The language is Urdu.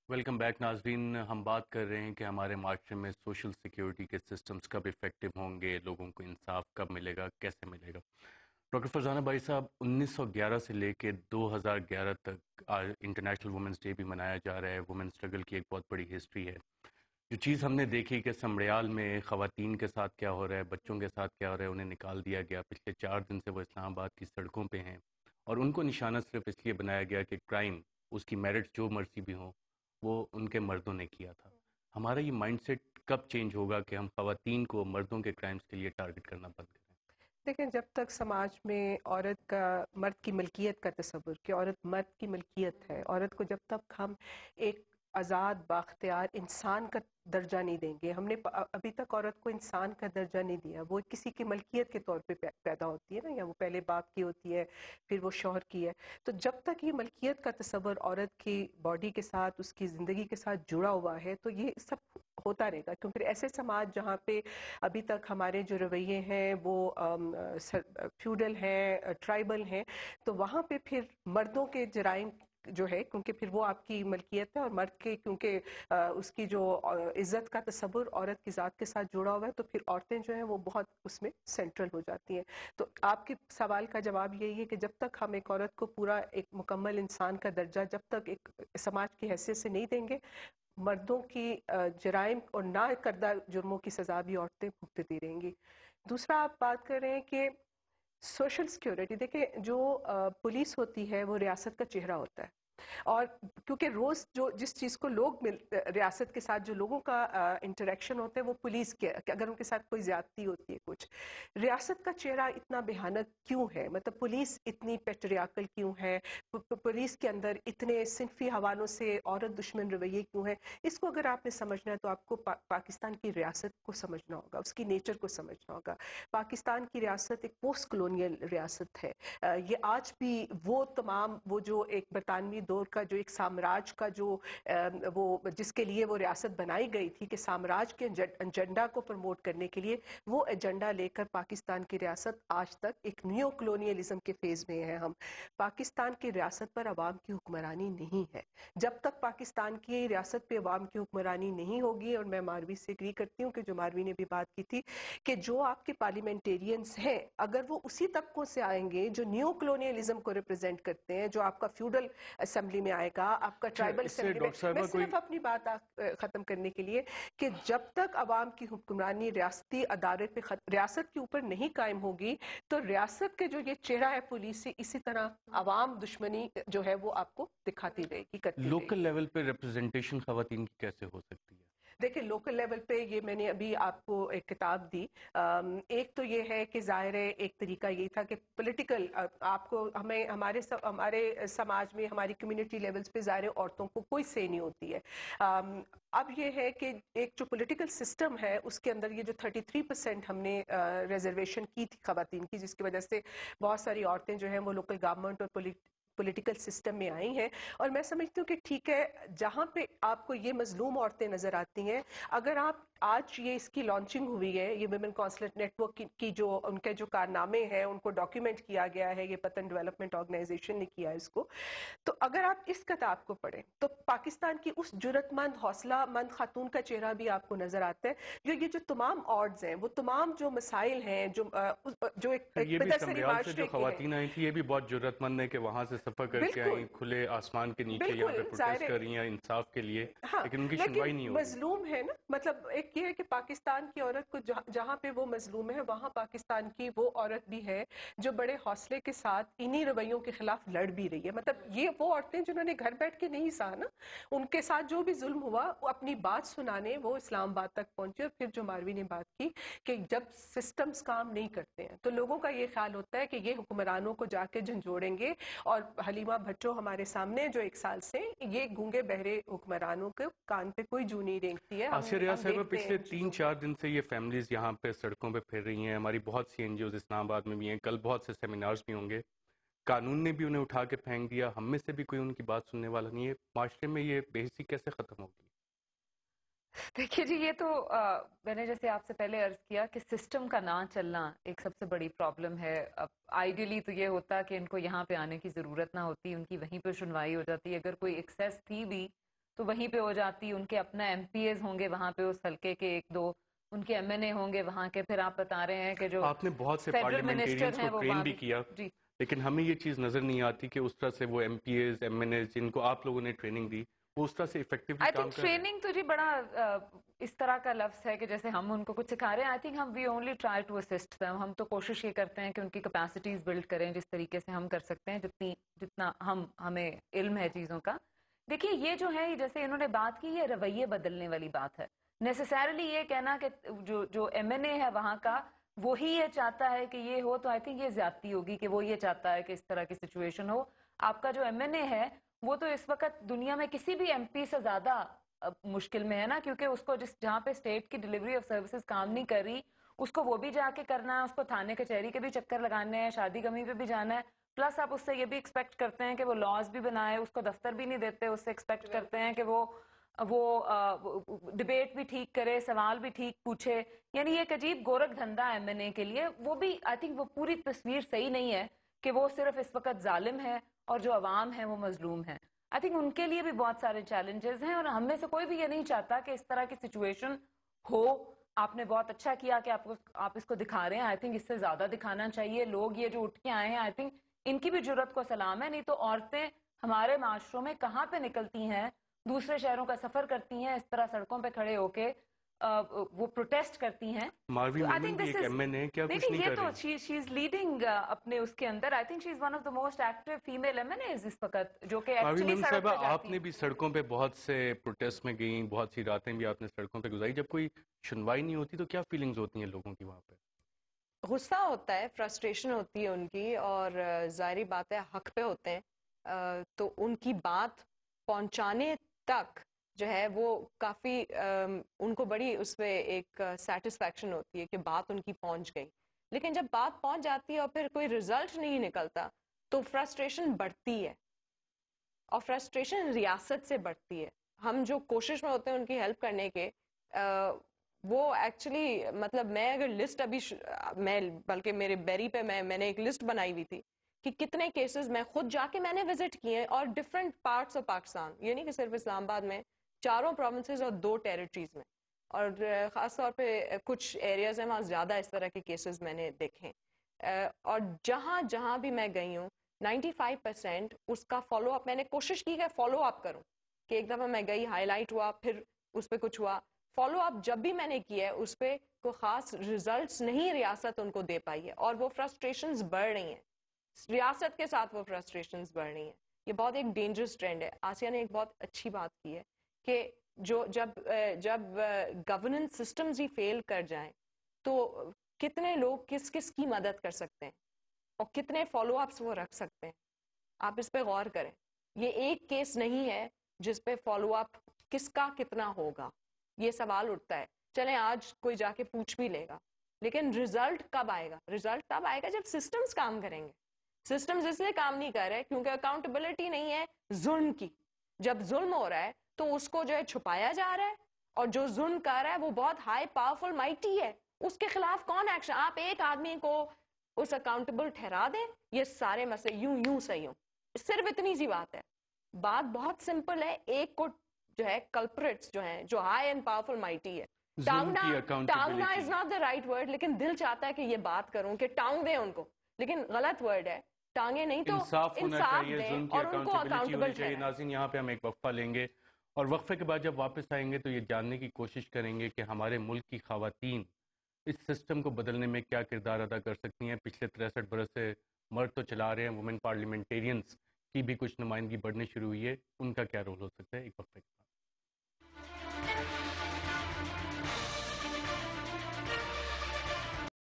ویلکم بیک ناظرین. ہم بات کر رہے ہیں کہ ہمارے معاشرے میں سوشل سیکیورٹی کے سسٹمز کب افیکٹو ہوں گے، لوگوں کو انصاف کب ملے گا، کیسے ملے گا. ڈاکٹر فرزانہ بھائی صاحب، 1911 سے لے کے 2011 تک انٹرنیشنل وومنس ڈے بھی منایا جا رہا ہے. وومن اسٹرگل کی ایک بہت بڑی ہسٹری ہے. جو چیز ہم نے دیکھی کہ سمڑیال میں خواتین کے ساتھ کیا ہو رہا ہے، بچوں کے ساتھ کیا ہو رہا ہے، انہیں نکال دیا گیا. پچھلے 4 دن سے وہ اسلام آباد کی سڑکوں پہ ہیں، اور ان کو نشانہ صرف اس لیے بنایا گیا کہ کرائم، اس کی میرٹ جو مرضی بھی ہوں، وہ ان کے مردوں نے کیا تھا. ہمارا یہ مائنڈ سیٹ کب چینج ہوگا کہ ہم خواتین کو مردوں کے کرائمز کے لیے ٹارگٹ کرنا بند کریں؟ دیکھیں، جب تک سماج میں عورت کا مرد کی ملکیت کا تصور کہ عورت مرد کی ملکیت ہے، عورت کو جب تک ہم ایک آزاد بااختیار انسان کا درجہ نہیں دیں گے. ہم نے ابھی تک عورت کو انسان کا درجہ نہیں دیا. وہ کسی کی ملکیت کے طور پہ پیدا ہوتی ہے نا، یا وہ پہلے باپ کی ہوتی ہے، پھر وہ شوہر کی ہے. تو جب تک یہ ملکیت کا تصور عورت کی باڈی کے ساتھ، اس کی زندگی کے ساتھ جڑا ہوا ہے، تو یہ سب ہوتا رہے گا. کیونکہ ایسے سماج جہاں پہ ابھی تک ہمارے جو رویے ہیں وہ فیوڈل ہیں، ٹرائبل ہیں، تو وہاں پہ پھر مردوں کے جرائم جو ہے، کیونکہ پھر وہ آپ کی ملکیت ہے، اور مرد کے کیونکہ اس کی جو عزت کا تصور عورت کی ذات کے ساتھ جڑا ہوا ہے، تو پھر عورتیں جو ہیں وہ بہت اس میں سینٹرل ہو جاتی ہیں. تو آپ کے سوال کا جواب یہی ہے کہ جب تک ہم ایک عورت کو پورا ایک مکمل انسان کا درجہ جب تک ایک سماج کی حیثیت سے نہیں دیں گے، مردوں کی جرائم اور نہ کردہ جرموں کی سزا بھی عورتیں بھگتتی رہیں گی. دوسرا، آپ بات کر رہے ہیں کہ سوشل سیکیورٹی. دیکھیں، جو پولیس ہوتی ہے وہ ریاست کا چہرہ ہوتا ہے، اور کیونکہ روز جو جس چیز کو لوگ ریاست کے ساتھ جو لوگوں کا انٹریکشن ہوتا ہے وہ پولیس کے، کہ اگر ان کے ساتھ کوئی زیادتی ہوتی ہے کچھ، ریاست کا چہرہ اتنا بھیانک کیوں ہے؟ مطلب پولیس اتنی پیٹریاکل کیوں ہے؟ پولیس کے اندر اتنے صنفی حوالوں سے عورت دشمن رویے کیوں ہیں؟ اس کو اگر آپ نے سمجھنا ہے تو آپ کو پاکستان کی ریاست کو سمجھنا ہوگا، اس کی نیچر کو سمجھنا ہوگا. پاکستان کی ریاست ایک پوسٹ کلونیل ریاست ہے. یہ آج بھی وہ تمام وہ جو ایک برطانوی دور کا جو ایک سامراج کا جو وہ جس کے لیے وہ ریاست بنائی گئی تھی کہ سامراج کے ایجنڈا کو پروموٹ کرنے کے لیے، وہ ایجنڈا لے کر پاکستان کی ریاست آج تک ایک نیو کلونیلزم کے فیز میں ہے. ہم پاکستان کی ریاست پر عوام کی حکمرانی نہیں ہے. جب تک پاکستان کی ریاست پہ عوام کی حکمرانی نہیں ہوگی، اور میں ماروی سے اگری کرتی ہوں کہ جو ماروی نے بھی بات کی تھی کہ جو آپ کے پارلیمنٹیرینز ہیں، اگر وہ اسی طبقوں سے آئیں گے جو نیو کلونیلزم کو ریپرزینٹ کرتے ہیں، جو آپ کا فیوڈل اسمبلی میں آئے گا، آپ کا اچھا، ٹرائبل اس سے اسمبلی میں. ڈاکٹر میں صاحبہ کوئی صرف اپنی بات ختم کرنے کے لیے کہ جب تک عوام کی حکمرانی ریاستی ادارے پہ ریاست کے اوپر نہیں قائم ہوگی، تو ریاست کے جو یہ چہرہ ہے پولیس سے، اسی طرح عوام دشمنی جو ہے وہ آپ کو دکھاتی رہے گی، کرتی رہے لوکل گی. لیول پہ ریپرزنٹیشن خواتین کی کیسے ہو سکتی ہے؟ دیکھیں، لوکل لیول پہ یہ میں نے ابھی آپ کو ایک کتاب دی. ایک تو یہ ہے کہ ظاہر ہے ایک طریقہ یہ تھا کہ پولیٹیکل آپ کو ہمیں ہمارے سماج میں ہماری کمیونٹی لیولز پہ ظاہر عورتوں کو کوئی سے نہیں ہوتی ہے. اب یہ ہے کہ ایک جو پولیٹیکل سسٹم ہے اس کے اندر یہ جو 33% ہم نے ریزرویشن کی تھی خواتین کی، جس کی وجہ سے بہت ساری عورتیں جو ہیں وہ لوکل گورنمنٹ اور پولیٹیکل سسٹم میں آئی ہیں. اور میں سمجھتی ہوں کہ ٹھیک ہے، جہاں پہ آپ کو یہ مظلوم عورتیں نظر آتی ہیں، اگر آپ آج یہ اس کی لانچنگ ہوئی ہے، یہ ویمن کونسلٹ نیٹ ورک کی جو ان کے جو کارنامے ہیں ان کو ڈاکیومنٹ کیا گیا ہے، یہ پتن ڈیولپمنٹ آرگنائزیشن نے کیا ہے اس کو، تو اگر آپ اس کتاب کو پڑھیں تو پاکستان کی اس جرت مند حوصلہ مند خاتون کا چہرہ بھی آپ کو نظر آتا ہے. یہ جو تمام آڈز ہیں، وہ تمام جو مسائل ہیں، جو ایک یہ بھی پدرسری سمریال سے جو معاشرے کے ہیں. خواتین آئی تھی، یہ بھی بہت جرت مند ہے کہ وہاں سے سفر کر کے بالکل آئیں کھلے آسمان کے نیچے، یہاں پہ بالکل ظاہر پروٹیسٹ ہے. کر رہی ہیں انصاف کے لیے، ہاں، لیکن ان کی لیکن سنوائی نہیں ہو رہی. مظلوم ہے نا. مطلب ایک یہ ہے کہ پاکستان کی عورت کو جہاں پہ وہ مظلوم ہے، وہاں پاکستان کی وہ عورت بھی ہے جو بڑے حوصلے کے ساتھ انہی رویوں کے خلاف لڑ بھی رہی ہے. مطلب یہ وہ عورتیں جنہوں نے گھر بیٹھ کے نہیں سہا نا، ان کے ساتھ جو بھی ظلم ہوا، وہ اپنی بات سنانے وہ اسلام آباد تک پہنچے. اور پھر جو ماروی نے بات کی کہ جب سسٹمز کام نہیں کرتے ہیں تو لوگوں کا یہ خیال ہوتا ہے کہ یہ حکمرانوں کو جا کے جھنجھوڑیں گے. اور حلیمہ بھٹو ہمارے سامنے جو 1 سال سے، یہ گونگے بہرے حکمرانوں کے کان پہ کوئی جو نہیں رینگتی ہے. آسیہ ریاض ہم صاحبہ، دیکھتے ہیں پچھلے ان چیزوں تین کو. چار دن سے یہ فیملیز یہاں پہ سڑکوں پہ پھر رہی ہیں. ہماری بہت سی این جی اوز اسلام آباد میں بھی ہیں، کل بہت سے سیمینارز بھی ہوں گے. قانون نے بھی انہیں اٹھا کے پھینک دیا، ہم میں سے بھی کوئی ان کی بات سننے والا نہیں ہے. معاشرے میں یہ بے حسی کیسے ختم ہوگی؟ دیکھیے جی، یہ تو میں نے جیسے آپ سے پہلے عرض کیا کہ سسٹم کا نہ چلنا ایک سب سے بڑی پرابلم ہے. اب آئیڈیلی تو یہ ہوتا کہ ان کو یہاں پہ آنے کی ضرورت نہ ہوتی، ان کی وہیں پہ سنوائی ہو جاتی. اگر کوئی ایکسیس تھی بھی تو وہیں پہ ہو جاتی. ان کے اپنا ایم پی ایز ہوں گے وہاں پہ اس حلقے کے 1-2, ان کے ایم این اے ہوں گے وہاں کے. پھر آپ بتا رہے ہیں کہ جو آپ نے بہت سے فیڈرل پارلیمنٹیرینز منسٹر کو ہیں وہ ٹرین وہاں بھی کیا, جی. لیکن ہمیں یہ چیز نظر نہیں آتی کہ اس طرح سے وہ MPAs MNAs جن کو آپ لوگوں نے ٹریننگ دی وہ اس طرح سے افیکٹولی آئی کام تھنک کر رہے ہیں. ٹریننگ تو جی بڑا اس طرح کا لفظ ہے کہ جیسے ہم ان کو کچھ سکھا رہے ہیں. آئی تھنک ہم we only try to assist them. ہم تو کوشش یہ کرتے ہیں کہ ان کی کیپیسٹیز بلڈ کریں جس طریقے سے ہم کر سکتے ہیں, جتنا ہمیں علم ہے چیزوں کا. دیکھیے یہ جو ہے جیسے انہوں نے بات کی, یہ رویے بدلنے والی بات ہے. نیسیسریلی یہ کہنا کہ جو ایم این اے ہے وہاں کا وہی یہ چاہتا ہے کہ یہ ہو, تو آئی تھنک یہ زیادتی ہوگی کہ وہ یہ چاہتا ہے کہ اس طرح کی سچویشن ہو. آپ کا جو ایم این اے ہے وہ تو اس وقت دنیا میں کسی بھی ایم پی سے زیادہ مشکل میں ہے نا, کیونکہ اس کو جہاں پہ اسٹیٹ کی ڈلیوری آف سروسز کام نہیں کر رہی اس کو وہ بھی جا کے کرنا ہے, اس کو تھانے کچہری کے بھی چکر لگانے ہیں, شادی غمی پہ بھی جانا ہے. پلس آپ اس سے یہ بھی ایکسپیکٹ کرتے ہیں کہ وہ لاز بھی بنائے, اس کو دفتر بھی نہیں دیتے, اس سے ایکسپیکٹ کرتے ہیں کہ وہ ڈبیٹ بھی ٹھیک کرے, سوال بھی ٹھیک پوچھے. یعنی یہ ایک عجیب گورکھ دھندا ہے ایم این اے کے لیے. وہ بھی آئی تھنک وہ پوری تصویر صحیح نہیں ہے کہ وہ صرف اس وقت ظالم ہے اور جو عوام ہے وہ مظلوم ہے. آئی تھنک ان کے لیے بھی بہت سارے چیلنجز ہیں, اور ہم میں سے کوئی بھی یہ نہیں چاہتا کہ اس طرح کی سچویشن ہو. آپ نے بہت اچھا کیا کہ آپ اس کو دکھا رہے ہیں. آئی تھنک اس سے زیادہ دکھانا چاہیے. لوگ یہ جو اٹھ کے آئے ہیں آئی تھنک ان کی بھی جرت کو سلام ہے. نہیں تو عورتیں ہمارے معاشروں میں کہاں پہ نکلتی ہیں, دوسرے شہروں کا سفر کرتی ہیں, اس طرح سڑکوں پہ کھڑے ہو کے وہ پروٹیسٹ کرتی ہیں. ماروی تو آئی مومن تھنک بھی دس ایک از ایم این ہے, کیا کچھ دیکھیں نہیں یہ کر تو رہی؟ شی از لیڈنگ اپنے اس کے اندر. I think she is one of the most active female MNAs اس وقت, جو کہ ماروی ایکچولی مومن سڑک صاحبہ پہ آپ جاتی نے ہیں. بھی سڑکوں پہ بہت سے پروٹیسٹ میں گئیں, بہت سی راتیں بھی آپ نے سڑکوں پہ گزاری. جب کوئی سنوائی نہیں ہوتی تو کیا فیلنگز ہوتی ہیں لوگوں کی وہاں پہ؟ غصہ ہوتا ہے, فرسٹریشن ہوتی ہے ان کی, اور ظاہری بات ہے حق پہ ہوتے ہیں, تو ان کی بات پہنچانے تک جو ہے وہ کافی ان کو بڑی اس پہ ایک سیٹسفیکشن ہوتی ہے کہ بات ان کی پہنچ گئی. لیکن جب بات پہنچ جاتی ہے اور پھر کوئی رزلٹ نہیں نکلتا تو فرسٹریشن بڑھتی ہے, اور فرسٹریشن ریاست سے بڑھتی ہے. ہم جو کوشش میں ہوتے ہیں ان کی ہیلپ کرنے کے, وہ ایکچولی مطلب میں اگر لسٹ ابھی میں بلکہ میرے بیری پہ میں نے ایک لسٹ بنائی ہوئی تھی کہ کتنے کیسز میں خود جا کے میں نے وزٹ کیے, اور ڈفرینٹ پارٹس آف پاکستان, یہ نہیں کہ صرف اسلام آباد میں, 4 پروونسز اور 2 ٹیریٹریز میں, اور خاص طور پہ کچھ ایریاز ہیں وہاں زیادہ اس طرح کے کیسز میں نے دیکھے. اور جہاں جہاں بھی میں گئی ہوں 95% اس کا فالو اپ میں نے کوشش کی کہ فالو اپ کروں, کہ ایک دفعہ میں گئی, ہائی لائٹ ہوا, پھر اس پہ کچھ ہوا, فالو اپ جب بھی میں نے کیا ہے اس پہ کوئی خاص ریزلٹس نہیں ریاست ان کو دے پائی ہے, اور وہ فرسٹریشنز بڑھ رہی ہیں, ریاست کے ساتھ وہ فرسٹریشنز بڑھ رہی ہیں. یہ بہت ایک ڈینجرس ٹرینڈ ہے. آسیہ نے ایک بہت اچھی بات کی ہے کہ جب گورننس سسٹمز ہی فیل کر جائیں تو کتنے لوگ کس کس کی مدد کر سکتے ہیں اور کتنے فالو اپس وہ رکھ سکتے ہیں. آپ اس پہ غور کریں. یہ ایک کیس نہیں ہے جس پہ فالو اپ کس کا کتنا ہوگا. یہ سوال اٹھتا ہے. چلیں آج کوئی جا کے پوچھ بھی لے گا, لیکن رزلٹ کب آئے گا؟ رزلٹ تب آئے گا جب سسٹمز کام کریں گے. سسٹمز اس لیے کام نہیں کر رہے کیونکہ اکاؤنٹیبلٹی نہیں ہے ظلم کی. جب ظلم ہو رہا ہے تو اس کو جو ہے چھپایا جا رہا ہے, اور جو ظلم کر رہا ہے وہ بہت ہائی پاورفل مائٹی ہے, اس کے خلاف کون ایکشن؟ آپ ایک آدمی کو اس اکاؤنٹیبل ٹھہرا دیں, یہ سارے مسئلے یوں صحیح ہوں. صرف اتنی سی بات ہے. بات بہت سمپل ہے. ایک کو جو ہے کلپریٹس جو ہیں جو ہائی اینڈ پاورفل مائٹی ہے, ظلم کی ٹانگنا accountability. Is not the right word, لیکن دل چاہتا ہے کہ یہ بات کروں کہ ٹانگ دیں ان کو, لیکن غلط ورڈ ہے. ٹانگیں نہیں تو انصاف ہونا انصاف چاہیے, دیں ظلم کی اور ان کو اکاؤنٹیبلٹی اکاؤنٹیبل ہونی چاہیے. ٹھہرائیں. ناظرین یہاں پہ ہم ایک وقفہ لیں گے, اور وقفے کے بعد جب واپس آئیں گے تو یہ جاننے کی کوشش کریں گے کہ ہمارے ملک کی خواتین اس سسٹم کو بدلنے میں کیا کردار ادا کر سکتی ہیں. پچھلے 63 برس سے مرد تو چلا رہے ہیں, وومن پارلیمنٹیرینز کی بھی کچھ نمائندگی بڑھنی شروع ہوئی ہے, ان کا کیا رول ہو سکتا ہے. ایک وقفے کے بعد